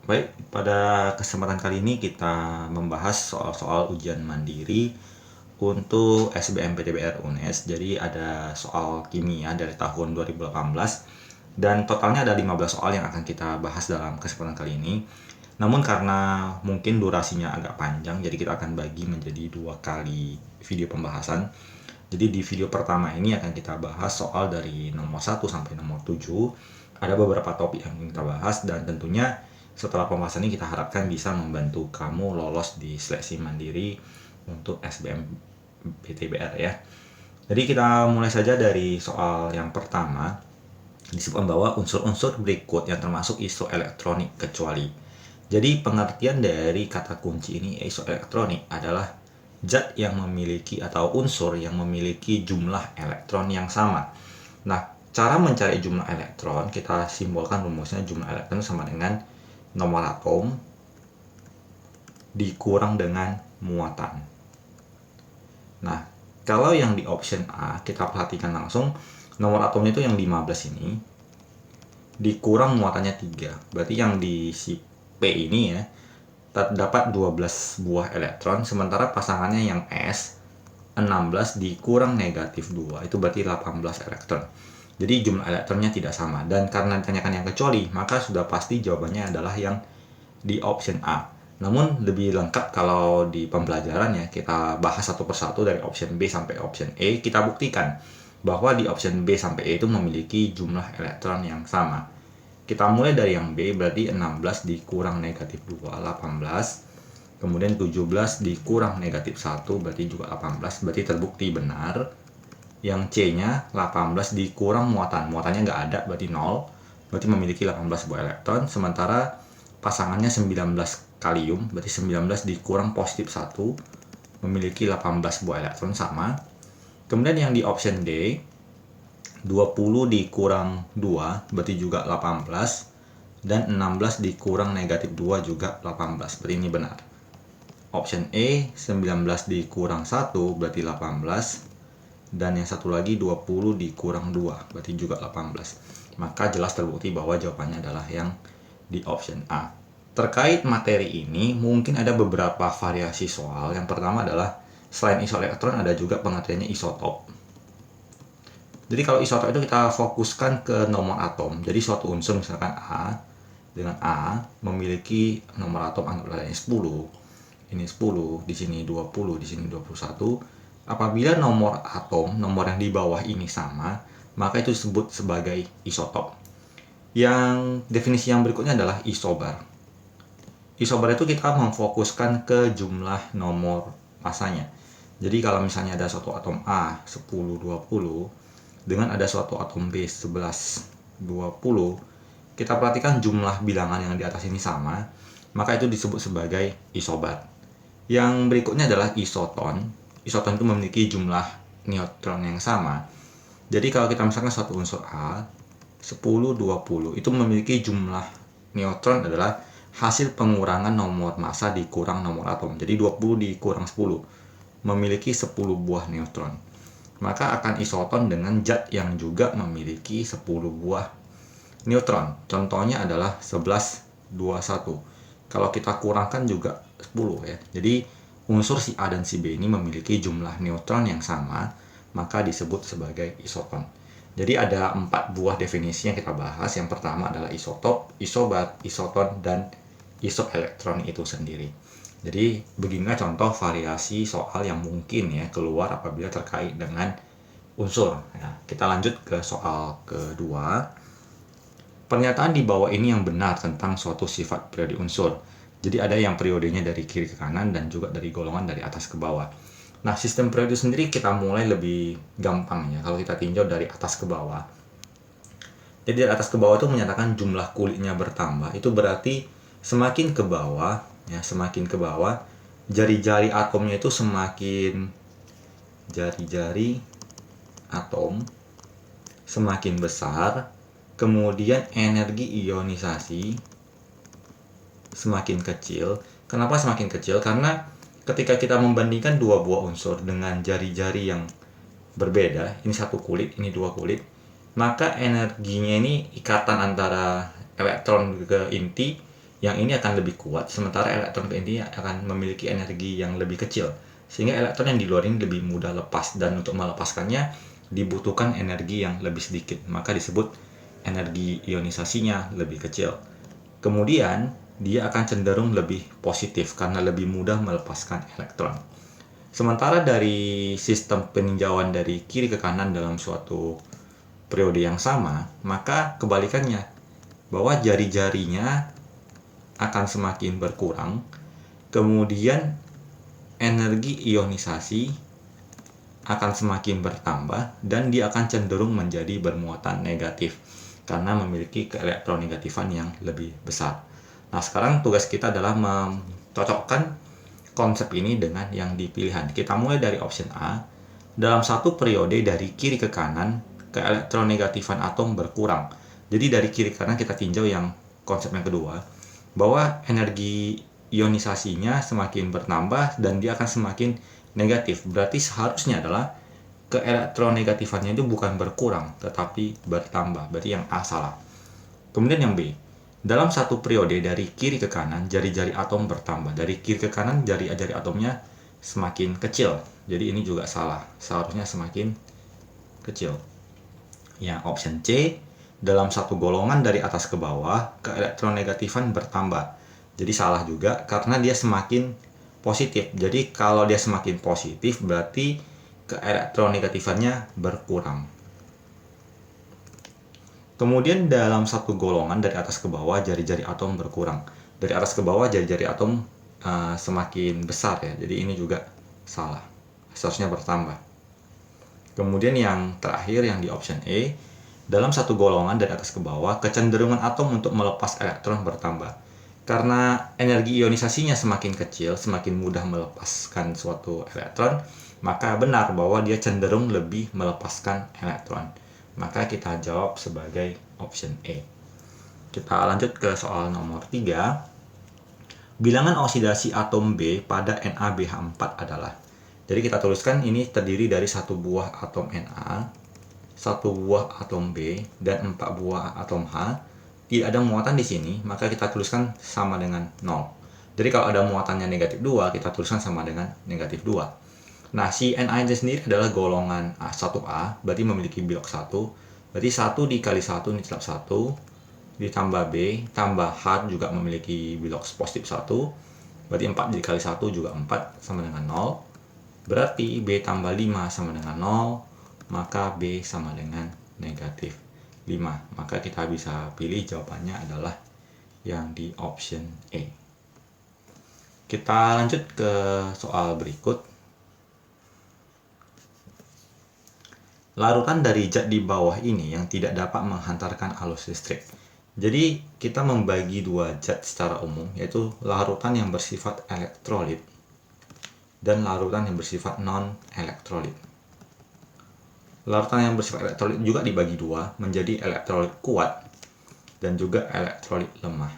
Baik, pada kesempatan kali ini kita membahas soal-soal ujian mandiri untuk SBMPTN UNES. Jadi ada soal kimia dari tahun 2018 dan totalnya ada 15 soal yang akan kita bahas dalam kesempatan kali ini. Namun karena mungkin durasinya agak panjang, jadi kita akan bagi menjadi 2 kali video pembahasan. Jadi di video pertama ini akan kita bahas soal dari nomor 1 sampai nomor 7. Ada beberapa topik yang kita bahas dan tentunya setelah pembahasan ini kita harapkan bisa membantu kamu lolos di seleksi mandiri untuk SBMPTBR ya. Jadi kita mulai saja dari soal yang pertama. Disebutkan bahwa unsur-unsur berikut yang termasuk isoelektronik kecuali. Jadi pengertian dari kata kunci ini isoelektronik adalah zat yang memiliki atau unsur yang memiliki jumlah elektron yang sama. Nah, cara mencari jumlah elektron kita simbolkan rumusnya jumlah elektron sama dengan nomor atom dikurang dengan muatan. Nah, kalau yang di option A kita perhatikan langsung nomor atomnya itu yang 15 ini dikurang muatannya 3. Berarti yang di si P ini ya terdapat 12 buah elektron, sementara pasangannya yang S 16 dikurang negatif 2 itu berarti 18 elektron. Jadi jumlah elektronnya tidak sama, dan karena ditanyakan yang kecuali maka sudah pasti jawabannya adalah yang di option A. Namun lebih lengkap kalau di pembelajaran ya, kita bahas satu persatu dari option B sampai option E, kita buktikan bahwa di option B sampai E itu memiliki jumlah elektron yang sama. Kita mulai dari yang B, berarti 16 dikurang negatif 2, 18. Kemudian 17 dikurang negatif 1, berarti juga 18, berarti terbukti benar. Yang C-nya 18 dikurang muatan, muatannya nggak ada, berarti 0, berarti memiliki 18 buah elektron. Sementara pasangannya 19 kalium, berarti 19 dikurang positif 1, memiliki 18 buah elektron sama. Kemudian yang di option D, 20 dikurang 2 berarti juga 18, dan 16 dikurang negatif 2 juga 18, berarti ini benar. Option E, 19 dikurang 1 berarti 18, dan yang satu lagi 20 dikurang 2 berarti juga 18. Maka jelas terbukti bahwa jawabannya adalah yang di option A. Terkait materi ini mungkin ada beberapa variasi soal. Yang pertama adalah selain isoelektron ada juga pengertiannya isotop. Jadi kalau isotop itu kita fokuskan ke nomor atom. Jadi suatu unsur misalkan A dengan A memiliki nomor atom anggaplah ini 10. Ini 10, di sini 20, di sini 21. Apabila nomor atom, nomor yang di bawah ini sama, maka itu disebut sebagai isotop. Yang definisi yang berikutnya adalah isobar. Isobar itu kita memfokuskan ke jumlah nomor masanya. Jadi kalau misalnya ada suatu atom A 10, 20 dengan ada suatu atom B 11, 20, kita perhatikan jumlah bilangan yang di atas ini sama, maka itu disebut sebagai isobar. Yang berikutnya adalah isoton. Isoton itu memiliki jumlah neutron yang sama. Jadi kalau kita misalkan satu unsur A 10, 20 itu memiliki jumlah neutron adalah hasil pengurangan nomor massa dikurang nomor atom. Jadi 20 dikurang 10 memiliki 10 buah neutron. Maka akan isoton dengan zat yang juga memiliki 10 buah neutron. Contohnya adalah 11, 21. Kalau kita kurangkan juga 10 ya. Jadi unsur si A dan si B ini memiliki jumlah neutron yang sama, maka disebut sebagai isoton. Jadi ada 4 buah definisi yang kita bahas. Yang pertama adalah isotop, isobar, isoton, dan isoelektron itu sendiri. Jadi beginilah contoh variasi soal yang mungkin ya keluar apabila terkait dengan unsur. Nah, kita lanjut ke soal kedua. Pernyataan di bawah ini yang benar tentang suatu sifat periode unsur. Jadi ada yang periodenya dari kiri ke kanan dan juga dari golongan dari atas ke bawah. Nah, sistem periode sendiri kita mulai lebih gampang ya kalau kita tinjau dari atas ke bawah. Jadi dari atas ke bawah itu menyatakan jumlah kulitnya bertambah. Itu berarti semakin ke bawah ya, semakin ke bawah jari-jari atomnya itu semakin jari-jari atom semakin besar. Kemudian energi ionisasi semakin kecil. Kenapa semakin kecil? Karena ketika kita membandingkan dua buah unsur dengan jari-jari yang berbeda, ini satu kulit, ini dua kulit, maka energinya ini ikatan antara elektron ke inti yang ini akan lebih kuat, sementara elektron ini akan memiliki energi yang lebih kecil, sehingga elektron yang di luar ini lebih mudah lepas, dan untuk melepaskannya dibutuhkan energi yang lebih sedikit, maka disebut energi ionisasinya lebih kecil. Kemudian dia akan cenderung lebih positif karena lebih mudah melepaskan elektron. Sementara dari sistem peninjauan dari kiri ke kanan dalam suatu periode yang sama, maka kebalikannya, bahwa jari-jarinya akan semakin berkurang, kemudian energi ionisasi akan semakin bertambah, dan dia akan cenderung menjadi bermuatan negatif karena memiliki keelektronegatifan yang lebih besar. Nah, sekarang tugas kita adalah mencocokkan konsep ini dengan yang dipilihan. Kita mulai dari option A. Dalam satu periode dari kiri ke kanan, keelektronegatifan atom berkurang. Jadi dari kiri ke kanan kita tinjau yang konsep yang kedua, bahwa energi ionisasinya semakin bertambah dan dia akan semakin negatif. Berarti seharusnya adalah keelektronegatifannya itu bukan berkurang, tetapi bertambah. Berarti yang A salah. Kemudian yang B. Dalam satu periode dari kiri ke kanan, jari-jari atom bertambah. Dari kiri ke kanan, jari-jari atomnya semakin kecil. Jadi ini juga salah. Seharusnya semakin kecil. Yang option C. Dalam satu golongan dari atas ke bawah, keelektronegatifan bertambah. Jadi salah juga karena dia semakin positif. Jadi kalau dia semakin positif, berarti keelektronegatifannya berkurang. Kemudian dalam satu golongan dari atas ke bawah, jari-jari atom berkurang. Dari atas ke bawah, jari-jari atom semakin besar ya. Jadi ini juga salah. Seharusnya bertambah. Kemudian yang terakhir, yang di option E. Dalam satu golongan dari atas ke bawah, kecenderungan atom untuk melepas elektron bertambah. Karena energi ionisasinya semakin kecil, semakin mudah melepaskan suatu elektron, maka benar bahwa dia cenderung lebih melepaskan elektron. Maka kita jawab sebagai option E. Kita lanjut ke soal nomor 3. Bilangan oksidasi atom B pada NaBH4 adalah. Jadi kita tuliskan ini terdiri dari satu buah atom Na, satu buah atom B, dan 4 buah atom H. Tidak ada muatan di sini, maka kita tuliskan sama dengan 0. Jadi kalau ada muatannya negatif 2, kita tuliskan sama dengan negatif 2. Nah, si Na ini sendiri adalah golongan A1A, berarti memiliki bilok 1. Berarti 1 dikali 1 ini tetap 1, ditambah B, tambah H juga memiliki bilok positif 1. Berarti 4 dikali 1 juga 4, sama dengan 0. Berarti B tambah 5 sama dengan 0, maka B sama dengan negatif 5. Maka kita bisa pilih jawabannya adalah yang di option E. Kita lanjut ke soal berikut. Larutan dari zat di bawah ini yang tidak dapat menghantarkan arus listrik. Jadi kita membagi dua zat secara umum, yaitu larutan yang bersifat elektrolit dan larutan yang bersifat non-elektrolit. Larutan yang bersifat elektrolit juga dibagi dua menjadi elektrolit kuat dan juga elektrolit lemah.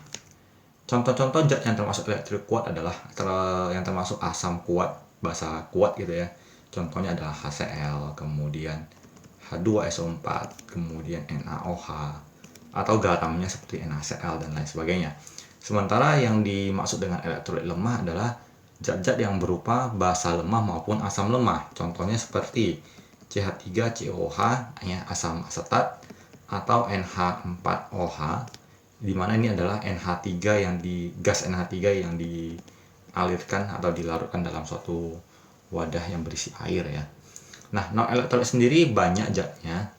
Contoh-contoh zat yang termasuk elektrolit kuat adalah yang termasuk asam kuat, bahasa kuat gitu ya. Contohnya adalah HCl, kemudian H2SO4, kemudian NaOH, atau garamnya seperti NaCl dan lain sebagainya. Sementara yang dimaksud dengan elektrolit lemah adalah zat-zat yang berupa basa lemah maupun asam lemah. Contohnya seperti CH3COH, ya, asam asetat, atau NH4OH, di mana ini adalah NH3 gas NH3 yang dialirkan atau dilarutkan dalam suatu wadah yang berisi air ya. Nah, non-elektrolit sendiri banyak zatnya.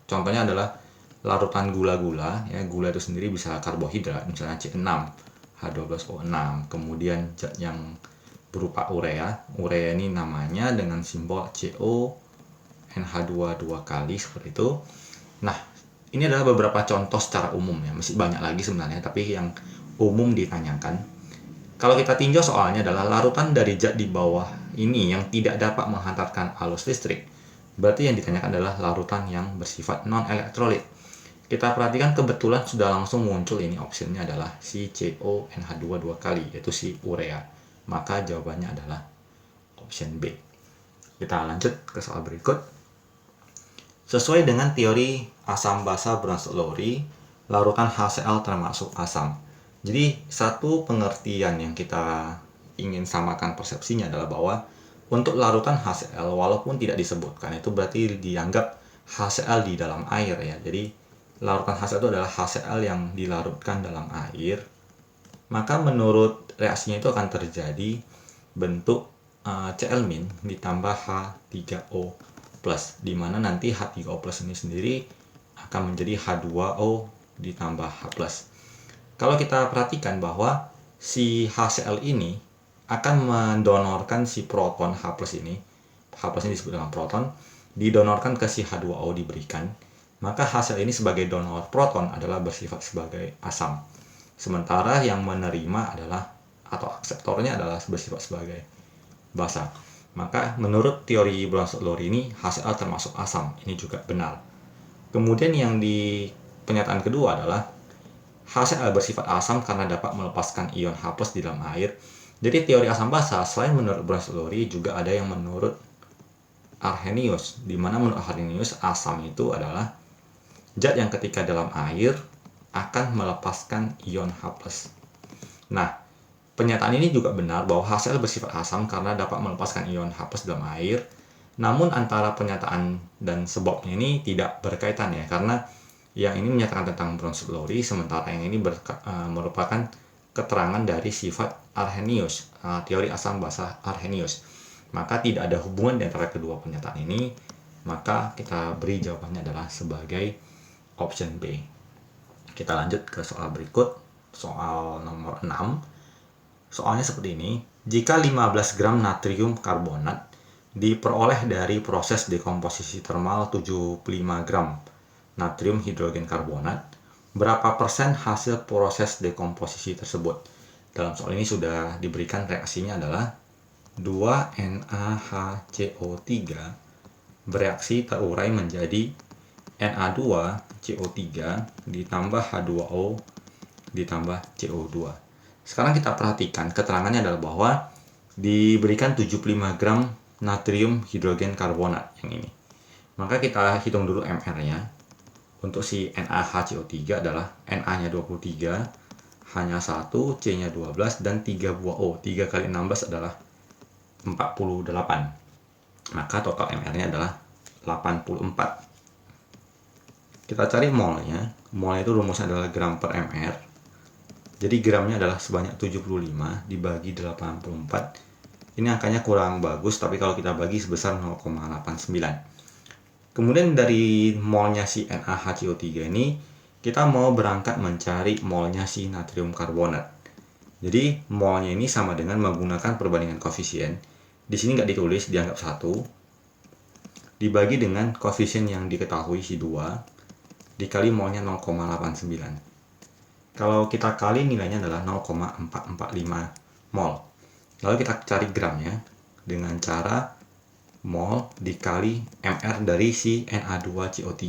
Contohnya adalah larutan gula-gula. Ya, gula itu sendiri bisa karbohidrat, misalnya C6, H12O6. Kemudian zat yang berupa urea. Urea ini namanya dengan simbol CO, NH2 dua kali seperti itu. Nah, ini adalah beberapa contoh secara umum ya. Masih banyak lagi sebenarnya, tapi yang umum ditanyakan. Kalau kita tinjau soalnya adalah larutan dari zat di bawah ini yang tidak dapat menghantarkan arus listrik. Berarti yang ditanyakan adalah larutan yang bersifat non-elektrolit. Kita perhatikan kebetulan sudah langsung muncul ini optionnya adalah si CONH2 dua kali, yaitu si urea. Maka jawabannya adalah option B. Kita lanjut ke soal berikut. Sesuai dengan teori asam basa beracun larutan HCl termasuk asam. Jadi satu pengertian yang kita ingin samakan persepsinya adalah bahwa untuk larutan HCl walaupun tidak disebutkan itu berarti dianggap HCl di dalam air ya. Jadi larutan HCl itu adalah HCl yang dilarutkan dalam air. Maka menurut reaksinya itu akan terjadi bentuk Cl- ditambah H3O+, di mana nanti H3O+ ini sendiri akan menjadi H2O ditambah H+. Kalau kita perhatikan bahwa si HCl ini akan mendonorkan si proton H+ ini, H+ ini disebut dengan proton, didonorkan ke si H2O diberikan, maka HCl ini sebagai donor proton adalah bersifat sebagai asam. Sementara yang menerima adalah atau akseptornya adalah bersifat sebagai basa. Maka menurut teori Bronsted-Lowry ini HCl termasuk asam. Ini juga benar. Kemudian yang di pernyataan kedua adalah HCl bersifat asam karena dapat melepaskan ion H+ di dalam air. Jadi teori asam basa selain menurut Bronsted-Lowry juga ada yang menurut Arrhenius, di mana menurut Arrhenius asam itu adalah zat yang ketika dalam air akan melepaskan ion H+. Nah, pernyataan ini juga benar bahwa HCl bersifat asam karena dapat melepaskan ion H+ dalam air. Namun antara pernyataan dan sebabnya ini tidak berkaitan ya, karena yang ini menyatakan tentang Bronsted-Lowry, sementara yang ini merupakan keterangan dari sifat Arrhenius, teori asam basa Arrhenius. Maka tidak ada hubungan di antara kedua pernyataan ini, maka kita beri jawabannya adalah sebagai option B. Kita lanjut ke soal berikut, soal nomor 6. Soalnya seperti ini, jika 15 gram natrium karbonat diperoleh dari proses dekomposisi termal 75 gram natrium hidrogen karbonat, berapa persen hasil proses dekomposisi tersebut? Dalam soal ini sudah diberikan reaksinya adalah 2NaHCO3 bereaksi terurai menjadi Na2CO3 ditambah H2O ditambah CO2. Sekarang kita perhatikan keterangannya adalah bahwa diberikan 75 gram natrium hidrogen karbonat yang ini. Maka kita hitung dulu MR-nya. Untuk si NaHCO3 adalah Na-nya 23, H-nya 1, C-nya 12, dan 3 buah O. 3 kali 16 adalah 48. Maka total MR-nya adalah 84. Kita cari molnya. Molnya itu rumusnya adalah gram per MR. Jadi gramnya adalah sebanyak 75 dibagi 84. Ini angkanya kurang bagus, tapi kalau kita bagi sebesar 0,89. Kemudian dari molnya si NaHCO3 ini, kita mau berangkat mencari molnya si natrium karbonat. Jadi molnya ini sama dengan menggunakan perbandingan koefisien. Di sini nggak ditulis, dianggap 1. Dibagi dengan koefisien yang diketahui si 2, dikali molnya 0,89. Kalau kita kali nilainya adalah 0,445 mol. Lalu kita cari gramnya dengan cara mol dikali MR dari si Na2CO3.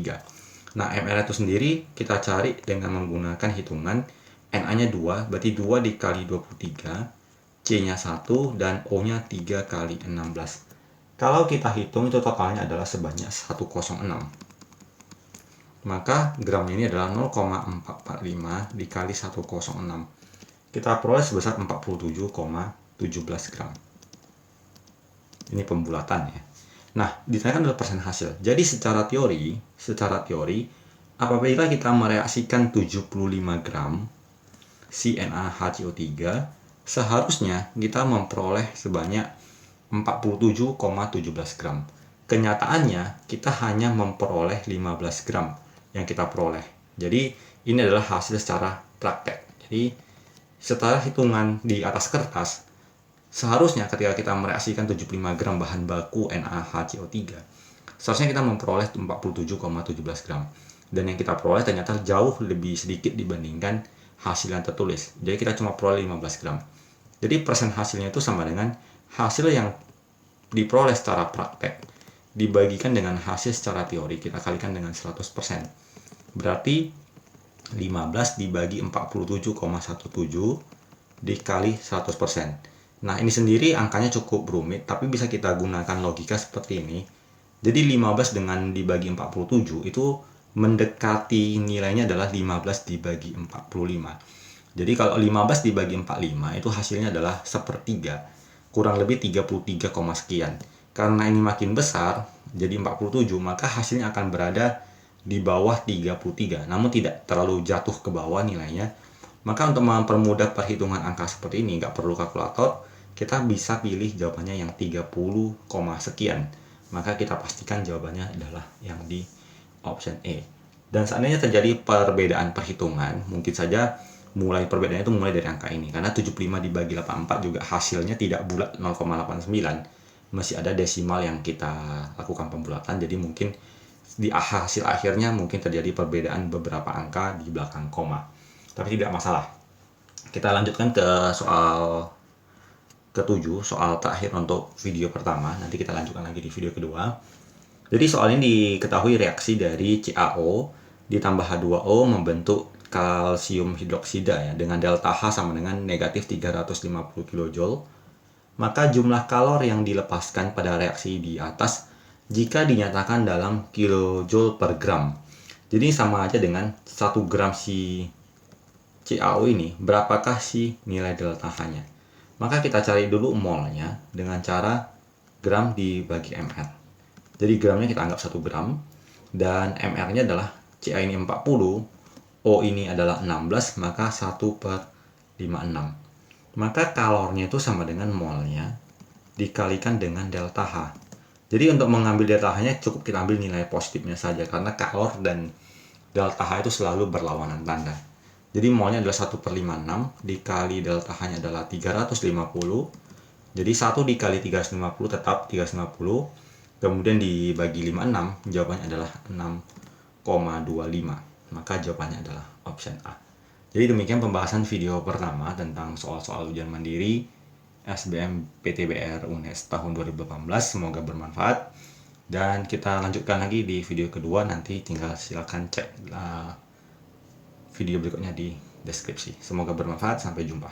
Nah, MR itu sendiri kita cari dengan menggunakan hitungan Na-nya 2, berarti 2 dikali 23, C-nya 1, dan O-nya 3 kali 16. Kalau kita hitung itu totalnya adalah sebanyak 106. Maka gramnya ini adalah 0,445 dikali 106. Kita peroleh sebesar 47,17 gram. Ini pembulatan ya. Nah, ditanyakan adalah persen hasil. Jadi secara teori, apabila kita mereaksikan 75 gram NaHCO3, seharusnya kita memperoleh sebanyak 47,17 gram. Kenyataannya, kita hanya memperoleh 15 gram yang kita peroleh. Jadi, ini adalah hasil secara praktek. Jadi, setelah hitungan di atas kertas, seharusnya ketika kita mereaksikan 75 gram bahan baku NaHCO3, seharusnya kita memperoleh 47,17 gram. Dan yang kita peroleh ternyata jauh lebih sedikit dibandingkan hasil yang tertulis. Jadi kita cuma peroleh 15 gram. Jadi persen hasilnya itu sama dengan hasil yang diperoleh secara praktek dibagikan dengan hasil secara teori, kita kalikan dengan 100%. Berarti 15 dibagi 47,17 dikali 100%. Nah, ini sendiri angkanya cukup rumit, tapi bisa kita gunakan logika seperti ini. Jadi 15 dengan dibagi 47 itu mendekati nilainya adalah 15 dibagi 45. Jadi kalau 15 dibagi 45 itu hasilnya adalah 1/3, kurang lebih 33, sekian. Karena ini makin besar, jadi 47, maka hasilnya akan berada di bawah 33, namun tidak terlalu jatuh ke bawah nilainya. Maka untuk mempermudah perhitungan angka seperti ini, nggak perlu kalkulator, kita bisa pilih jawabannya yang 30, sekian. Maka kita pastikan jawabannya adalah yang di option E. Dan seandainya terjadi perbedaan perhitungan, mungkin saja perbedaannya itu mulai dari angka ini. Karena 75 dibagi 84 juga hasilnya tidak bulat 0,89. Masih ada desimal yang kita lakukan pembulatan, jadi mungkin di hasil akhirnya mungkin terjadi perbedaan beberapa angka di belakang koma. Tapi tidak masalah. Kita lanjutkan ke soal ke-7, soal terakhir untuk video pertama. Nanti kita lanjutkan lagi di video kedua. Jadi soal ini diketahui reaksi dari CaO ditambah H2O membentuk kalsium hidroksida ya, dengan delta H sama dengan negatif 350 kJ. Maka jumlah kalor yang dilepaskan pada reaksi di atas jika dinyatakan dalam kilojoule per gram. Jadi sama aja dengan 1 gram si CaO ini, berapakah si nilai delta H-nya. Maka kita cari dulu molnya dengan cara gram dibagi ml. Jadi gramnya kita anggap 1 gram, dan ml-nya adalah Ca ini 40, O ini adalah 16, maka 1/56. Maka kalornya itu sama dengan molnya dikalikan dengan delta H. Jadi untuk mengambil delta H-nya cukup kita ambil nilai positifnya saja, karena kalor dan delta H itu selalu berlawanan tanda. Jadi molnya adalah 1/56, dikali delta H-nya adalah 350. Jadi 1 dikali 350 tetap 350. Kemudian dibagi 56, jawabannya adalah 6,25. Maka jawabannya adalah option A. Jadi demikian pembahasan video pertama tentang soal-soal ujian mandiri SBMPTBR UNES tahun 2018. Semoga bermanfaat. Dan kita lanjutkan lagi di video kedua, nanti tinggal silakan cek video berikutnya di deskripsi. Semoga bermanfaat, sampai jumpa.